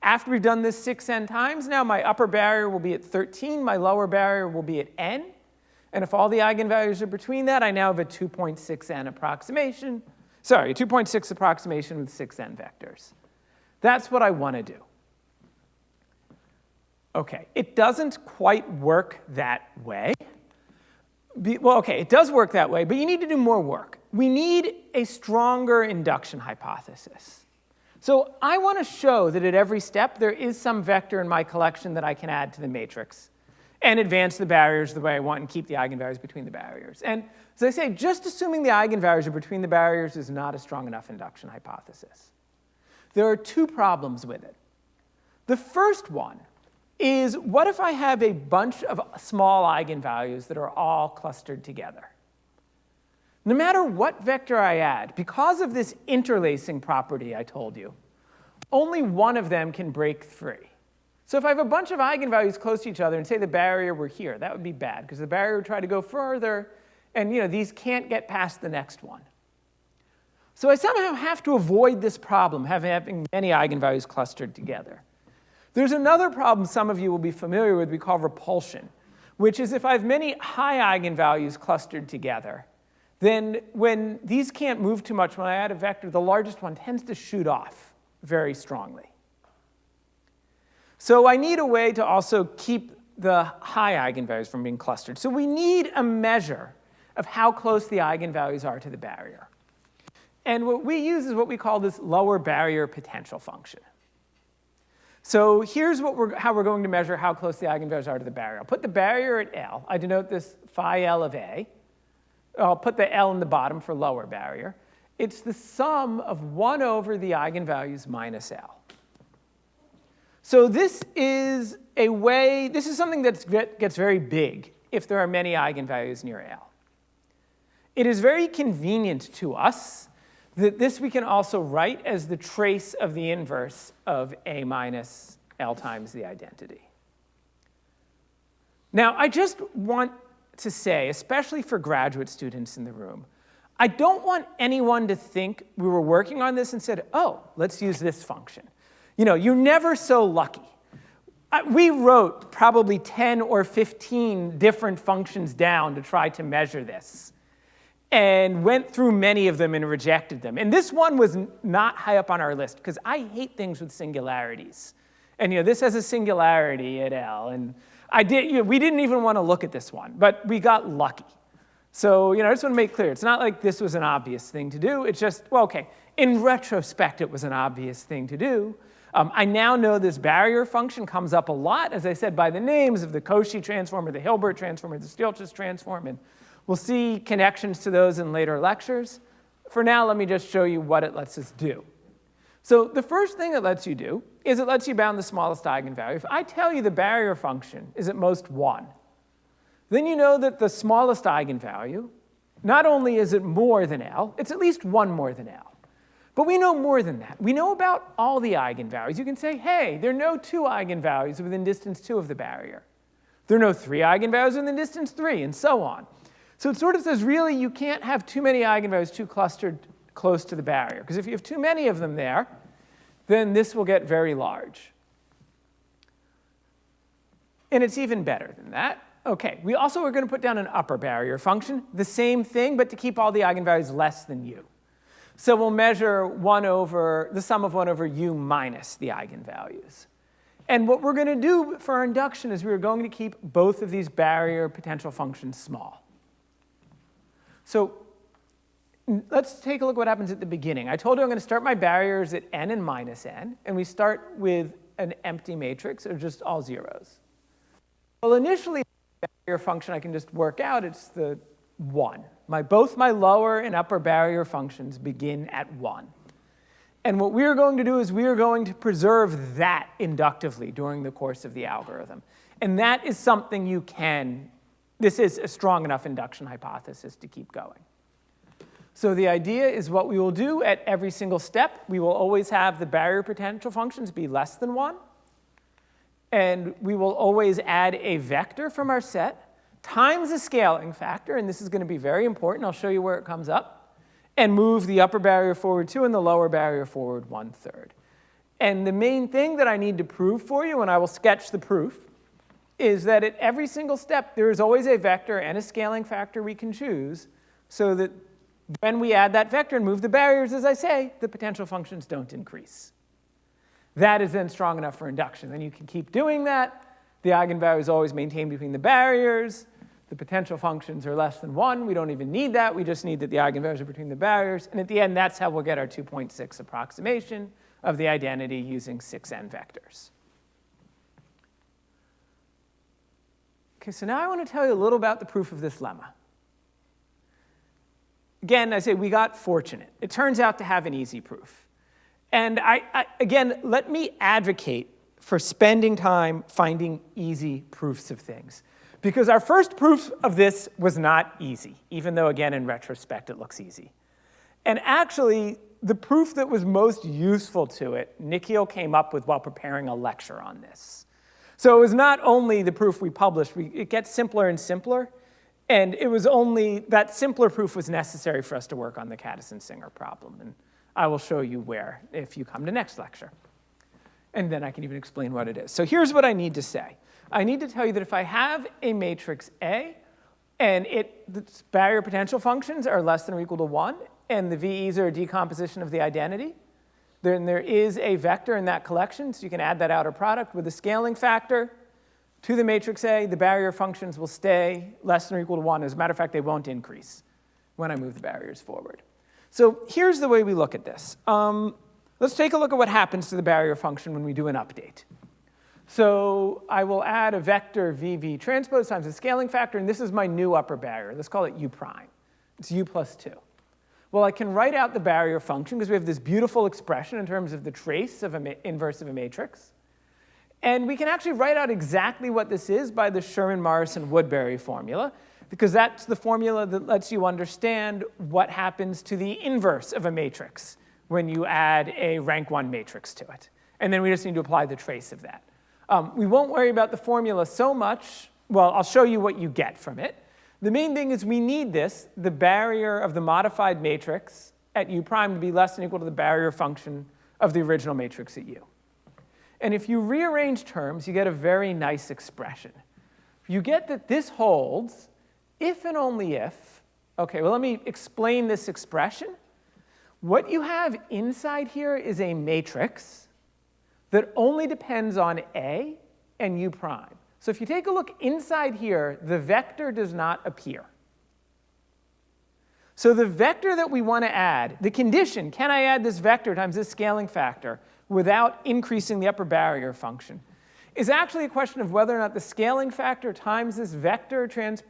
After we've done this 6n times, now my upper barrier will be at 13, my lower barrier will be at n. And if all the eigenvalues are between that, I now have a 2.6n approximation. Sorry, a 2.6 approximation with 6n vectors. That's what I want to do. Okay, it doesn't quite work that way. Well, okay, it does work that way, but you need to do more work. We need a stronger induction hypothesis. So I want to show that at every step there is some vector in my collection that I can add to the matrix and advance the barriers the way I want and keep the eigenvalues between the barriers. And as I say, just assuming the eigenvalues are between the barriers is not a strong enough induction hypothesis. There are 2 problems with it. The first one is, what if I have a bunch of small eigenvalues that are all clustered together? No matter what vector I add, because of this interlacing property I told you, only one of them can break free. So if I have a bunch of eigenvalues close to each other and say the barrier were here, that would be bad, because the barrier would try to go further, and these can't get past the next one. So I somehow have to avoid this problem, having many eigenvalues clustered together. There's another problem some of you will be familiar with we call repulsion, which is if I have many high eigenvalues clustered together, then when these can't move too much, when I add a vector, the largest one tends to shoot off very strongly. So I need a way to also keep the high eigenvalues from being clustered. So we need a measure of how close the eigenvalues are to the barrier. And what we use is what we call this lower barrier potential function. So here's how we're going to measure how close the eigenvalues are to the barrier. I'll put the barrier at L. I denote this phi L of A. I'll put the L in the bottom for lower barrier. It's the sum of 1 over the eigenvalues minus L. So this is something that gets very big if there are many eigenvalues near L. It is very convenient to us that this we can also write as the trace of the inverse of A minus L times the identity. Now, I just want to say, especially for graduate students in the room, I don't want anyone to think we were working on this and said, oh, let's use this function. You know, you're never so lucky. We wrote probably 10 or 15 different functions down to try to measure this, and went through many of them and rejected them. And this one was not high up on our list, because I hate things with singularities. And this has a singularity at L, and we didn't even want to look at this one, but we got lucky. So I just want to make clear, it's not like this was an obvious thing to do. It's just, well, OK, in retrospect, it was an obvious thing to do. I now know this barrier function comes up a lot, as I said, by the names of the Cauchy transform or the Hilbert transform or the Stieltjes transform. And we'll see connections to those in later lectures. For now, let me just show you what it lets us do. So the first thing it lets you do is it lets you bound the smallest eigenvalue. If I tell you the barrier function is at most 1, then you know that the smallest eigenvalue, not only is it more than L, it's at least 1 more than L. But we know more than that. We know about all the eigenvalues. You can say, hey, there are no 2 eigenvalues within distance 2 of the barrier. There are no 3 eigenvalues within distance 3, and so on. So it sort of says, really, you can't have too many eigenvalues too clustered close to the barrier. Because if you have too many of them there, then this will get very large. And it's even better than that. OK, we also are going to put down an upper barrier function, the same thing, but to keep all the eigenvalues less than u. So we'll measure the sum of 1 over u minus the eigenvalues. And what we're going to do for our induction is we're going to keep both of these barrier potential functions small. So let's take a look at what happens at the beginning. I told you I'm going to start my barriers at n and minus n, and we start with an empty matrix, or just all zeros. Well, initially, the barrier function I can just work out, it's the 1. Both my lower and upper barrier functions begin at 1. And what we're going to do is we are going to preserve that inductively during the course of the algorithm. And that is something this is a strong enough induction hypothesis to keep going. So the idea is what we will do at every single step. We will always have the barrier potential functions be less than 1. And we will always add a vector from our set times a scaling factor, and this is going to be very important. I'll show you where it comes up, and move the upper barrier forward 2 and the lower barrier forward 1/3. And the main thing that I need to prove for you, and I will sketch the proof, is that at every single step, there is always a vector and a scaling factor we can choose, so that when we add that vector and move the barriers, as I say, the potential functions don't increase. That is then strong enough for induction. Then you can keep doing that. The eigenvalue is always maintained between the barriers. The potential functions are less than 1. We don't even need that. We just need that the eigenvalues are between the barriers. And at the end, that's how we'll get our 2.6 approximation of the identity using 6n vectors. OK, so now I want to tell you a little about the proof of this lemma. Again, I say we got fortunate. It turns out to have an easy proof. And again, let me advocate for spending time finding easy proofs of things. Because our first proof of this was not easy, even though, again, in retrospect, it looks easy. And actually, the proof that was most useful to it, Nikhil came up with while preparing a lecture on this. So it was not only the proof we published. It gets simpler and simpler. And it was only that simpler proof was necessary for us to work on the Cadison-Singer problem. And I will show you where if you come to next lecture. And then I can even explain what it is. So here's what I need to say. I need to tell you that if I have a matrix A, and the barrier potential functions are less than or equal to 1, and the VEs are a decomposition of the identity, then there is a vector in that collection. So you can add that outer product with a scaling factor to the matrix A. The barrier functions will stay less than or equal to 1. As a matter of fact, they won't increase when I move the barriers forward. So here's the way we look at this. Let's take a look at what happens to the barrier function when we do an update. So I will add a vector VV transpose times a scaling factor, and this is my new upper barrier. Let's call it U prime. It's U plus 2. Well, I can write out the barrier function because we have this beautiful expression in terms of the trace of an inverse of a matrix. And we can actually write out exactly what this is by the Sherman-Morrison-Woodbury formula, because that's the formula that lets you understand what happens to the inverse of a matrix when you add a rank 1 matrix to it. And then we just need to apply the trace of that. We won't worry about the formula so much. Well, I'll show you what you get from it. The main thing is we need this, the barrier of the modified matrix at u prime, to be less than or equal to the barrier function of the original matrix at u. And if you rearrange terms, you get a very nice expression. You get that this holds if and only if. OK, well, let me explain this expression. What you have inside here is a matrix that only depends on A and u prime. So if you take a look inside here, the vector does not appear. So the vector that we want to add, the condition, can I add this vector times this scaling factor without increasing the upper barrier function, is actually a question of whether or not the scaling factor times this vector times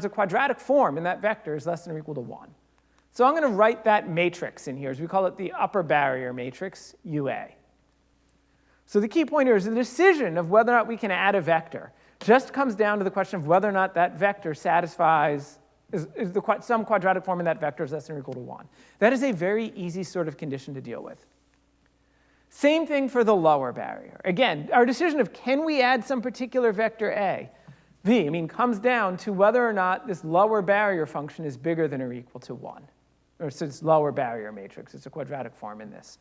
a quadratic form in that vector is less than or equal to 1. So I'm going to write that matrix in here, as we call it the upper barrier matrix, UA. So the key point here is the decision of whether or not we can add a vector just comes down to the question of whether or not that vector satisfies, some quadratic form in that vector is less than or equal to 1. That is a very easy sort of condition to deal with. Same thing for the lower barrier. Again, our decision of can we add some particular vector A, V, comes down to whether or not this lower barrier function is bigger than or equal to 1. Or so it's lower barrier matrix. It's a quadratic form in this.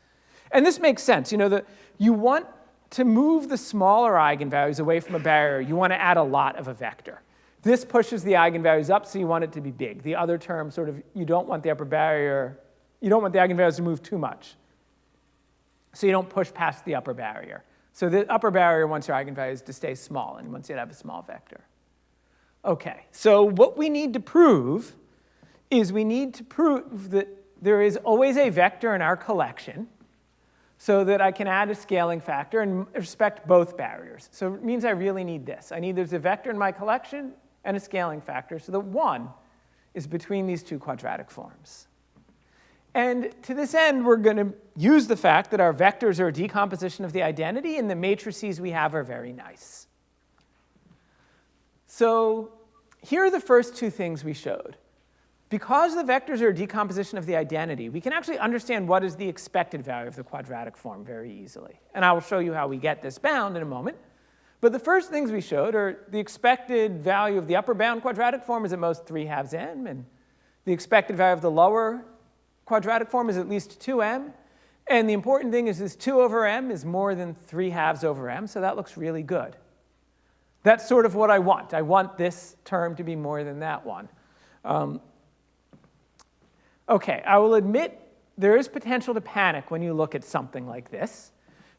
And this makes sense. You want to move the smaller eigenvalues away from a barrier. You want to add a lot of a vector. This pushes the eigenvalues up, so you want it to be big. The other term, sort of, you don't want the upper barrier, you don't want the eigenvalues to move too much. So you don't push past the upper barrier. So the upper barrier wants your eigenvalues to stay small, and wants you to have a small vector. OK, so what we need to prove is we need to prove that there is always a vector in our collection so that I can add a scaling factor and respect both barriers. So it means I really need this. I need there's a vector in my collection and a scaling factor so that 1 is between these two quadratic forms. And to this end, we're going to use the fact that our vectors are a decomposition of the identity, and the matrices we have are very nice. So here are the first two things we showed. Because the vectors are a decomposition of the identity, we can actually understand what is the expected value of the quadratic form very easily. And I will show you how we get this bound in a moment. But the first things we showed are the expected value of the upper bound quadratic form is at most 3/2 m, and the expected value of the lower quadratic form is at least 2m. And the important thing is this 2 over m is more than 3/2 over m, so that looks really good. That's sort of what I want. I want this term to be more than that one. OK, I will admit there is potential to panic when you look at something like this,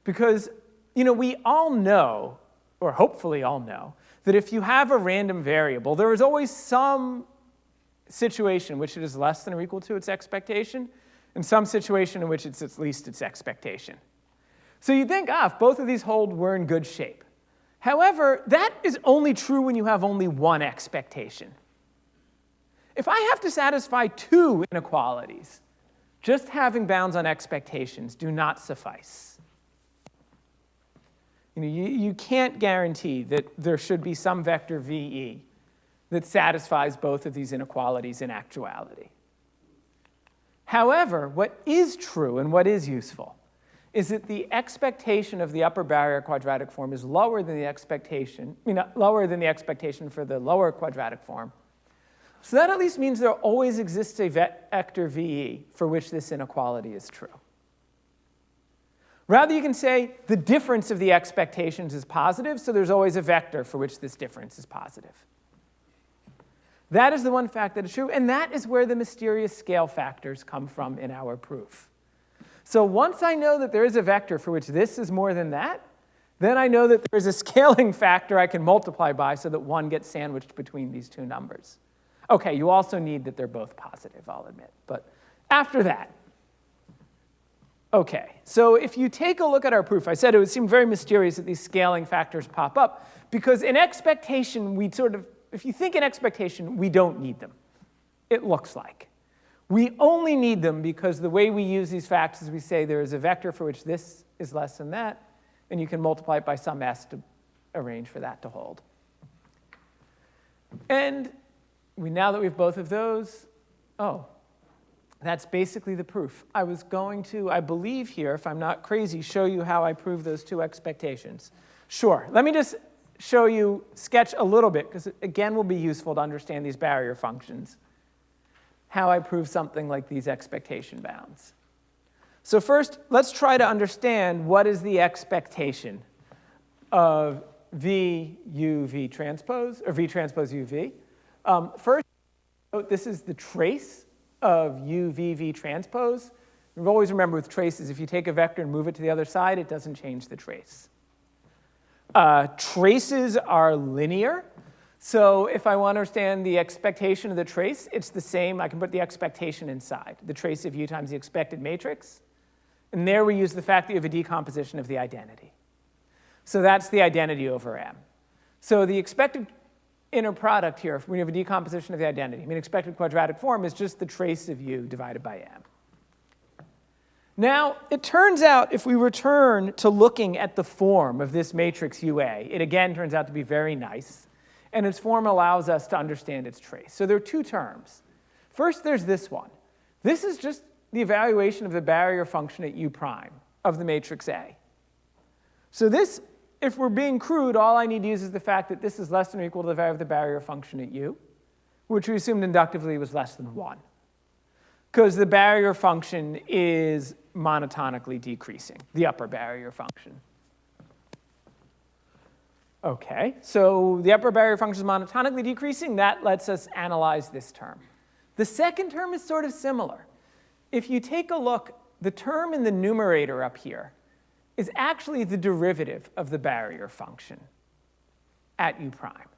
because we all know, or hopefully all know, that if you have a random variable, there is always some situation in which it is less than or equal to its expectation, and some situation in which it's at least its expectation. So you'd think, if both of these hold, we're in good shape. However, that is only true when you have only one expectation. If I have to satisfy two inequalities, just having bounds on expectations do not suffice. You can't guarantee that there should be some vector VE that satisfies both of these inequalities in actuality. However, what is true and what is useful is that the expectation of the upper barrier quadratic form is lower than the expectation, for the lower quadratic form. So that at least means there always exists a vector VE for which this inequality is true. Rather, you can say the difference of the expectations is positive, so there's always a vector for which this difference is positive. That is the one fact that is true, and that is where the mysterious scale factors come from in our proof. So once I know that there is a vector for which this is more than that, then I know that there is a scaling factor I can multiply by so that 1 gets sandwiched between these two numbers. OK, you also need that they're both positive, I'll admit. But after that, OK, so if you take a look at our proof, I said it would seem very mysterious that these scaling factors pop up, because in expectation, if you think in expectation, we don't need them, it looks like. We only need them because the way we use these facts is we say there is a vector for which this is less than that, and you can multiply it by some s to arrange for that to hold. And now that we have both of those, that's basically the proof. I was going to, I believe here, if I'm not crazy, show you how I prove those two expectations. Sure. Let me just show you, sketch a little bit, because it, again, will be useful to understand these barrier functions, how I prove something like these expectation bounds. So first, let's try to understand what is the expectation of V U V transpose, or V transpose U V. First, note this is the trace of U V V transpose. We've always remember with traces, if you take a vector and move it to the other side, it doesn't change the trace. Traces are linear. So if I want to understand the expectation of the trace, it's the same. I can put the expectation inside, the trace of U times the expected matrix. And there we use the fact that you have a decomposition of the identity. So that's the identity over M. So the expected inner product here, when you have a decomposition of the identity, I mean, expected quadratic form is just the trace of U divided by M. Now, it turns out if we return to looking at the form of this matrix UA, it again turns out to be very nice. And its form allows us to understand its trace. So there are two terms. First, there's this one. This is just the evaluation of the barrier function at U prime of the matrix A. So this, if we're being crude, all I need to use is the fact that this is less than or equal to the value of the barrier function at U, which we assumed inductively was less than 1. Because the barrier function is monotonically decreasing, the upper barrier function. OK, so the upper barrier function is monotonically decreasing. That lets us analyze this term. The second term is sort of similar. If you take a look, the term in the numerator up here is actually the derivative of the barrier function at U prime.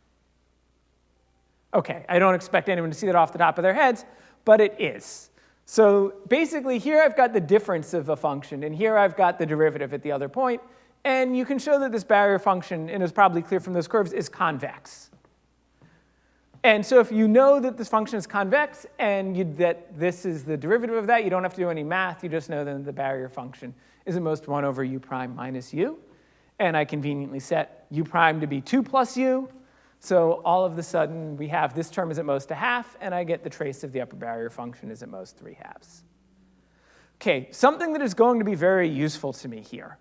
OK, I don't expect anyone to see that off the top of their heads, but it is. So basically, here I've got the difference of a function, and here I've got the derivative at the other point. And you can show that this barrier function, and it's probably clear from those curves, is convex. And so if you know that this function is convex and that this is the derivative of that, you don't have to do any math. You just know that the barrier function is at most 1 over U prime minus U. And I conveniently set U prime to be 2 plus U. So all of a sudden, we have this term is at most a half, and I get the trace of the upper barrier function is at most 3/2. OK, something that is going to be very useful to me here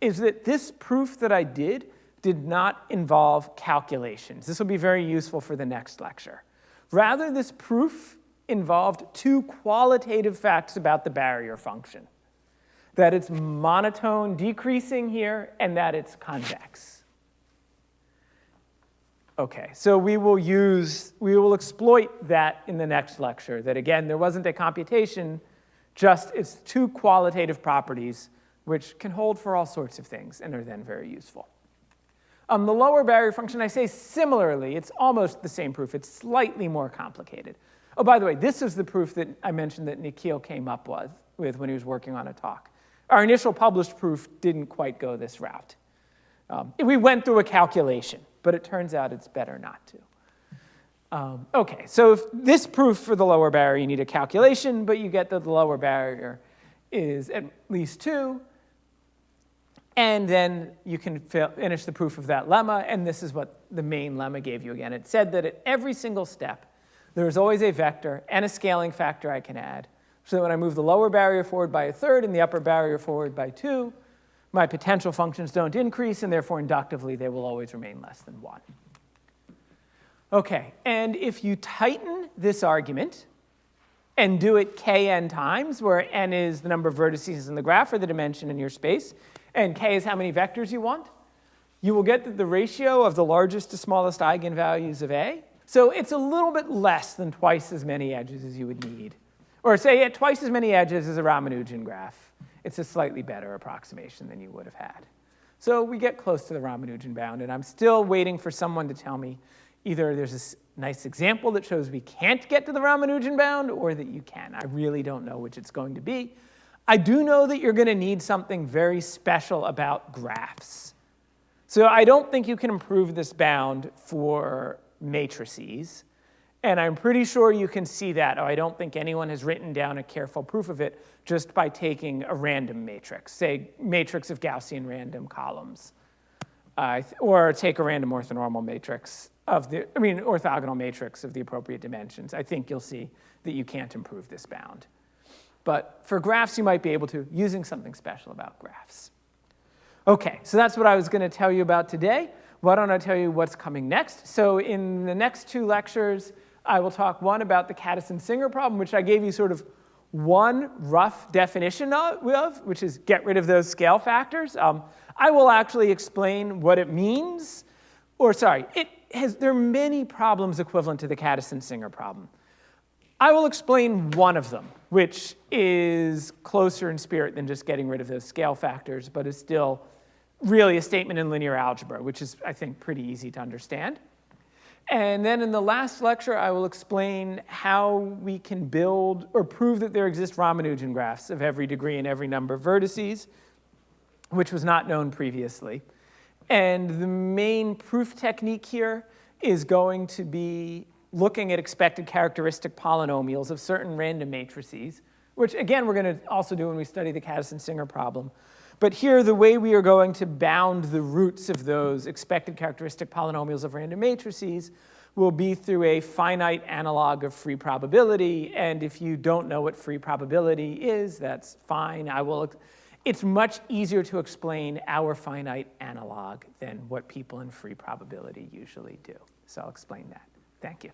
is that this proof that I did not involve calculations. This will be very useful for the next lecture. Rather, this proof involved two qualitative facts about the barrier function, that it's monotone decreasing here and that it's convex. OK, so we will exploit that in the next lecture, that again, there wasn't a computation, just it's two qualitative properties which can hold for all sorts of things and are then very useful. The lower barrier function, I say similarly, it's almost the same proof. It's slightly more complicated. Oh, by the way, this is the proof that I mentioned that Nikhil came up with when he was working on a talk. Our initial published proof didn't quite go this route. We went through a calculation, but it turns out it's better not to. OK, so if this proof for the lower barrier, you need a calculation, but you get that the lower barrier is at least 2. And then you can finish the proof of that lemma. And this is what the main lemma gave you again. It said that at every single step, there is always a vector and a scaling factor I can add. So that when I move the lower barrier forward by 1/3 and the upper barrier forward by 2, my potential functions don't increase. And therefore, inductively, they will always remain less than 1. OK, and if you tighten this argument and do it kn times, where n is the number of vertices in the graph or the dimension in your space, and k is how many vectors you want, you will get that the ratio of the largest to smallest eigenvalues of A. So it's a little bit less than twice as many edges as you would need. Or say at twice as many edges as a Ramanujan graph. It's a slightly better approximation than you would have had. So we get close to the Ramanujan bound, and I'm still waiting for someone to tell me either there's a nice example that shows we can't get to the Ramanujan bound, or that you can. I really don't know which it's going to be. I do know that you're going to need something very special about graphs. So I don't think you can improve this bound for matrices. And I'm pretty sure you can see that. Oh, I don't think anyone has written down a careful proof of it just by taking a random matrix, say matrix of Gaussian random columns, or take a random orthonormal matrix orthogonal matrix of the appropriate dimensions. I think you'll see that you can't improve this bound. But for graphs, you might be able to, using something special about graphs. Okay, so that's what I was going to tell you about today. Why don't I tell you what's coming next? So in the next 2 lectures, I will talk one about the Cadison-Singer problem, which I gave you sort of one rough definition of, which is get rid of those scale factors. I will actually explain what it means, there are many problems equivalent to the Cadison-Singer problem. I will explain one of them, which is closer in spirit than just getting rid of those scale factors, but is still really a statement in linear algebra, which is, I think, pretty easy to understand. And then in the last lecture, I will explain how we can build or prove that there exist Ramanujan graphs of every degree and every number of vertices, which was not known previously. And the main proof technique here is going to be looking at expected characteristic polynomials of certain random matrices, which, again, we're going to also do when we study the Cadison-Singer problem. But here, the way we are going to bound the roots of those expected characteristic polynomials of random matrices will be through a finite analog of free probability. And if you don't know what free probability is, that's fine. It's much easier to explain our finite analog than what people in free probability usually do. So I'll explain that. Thank you.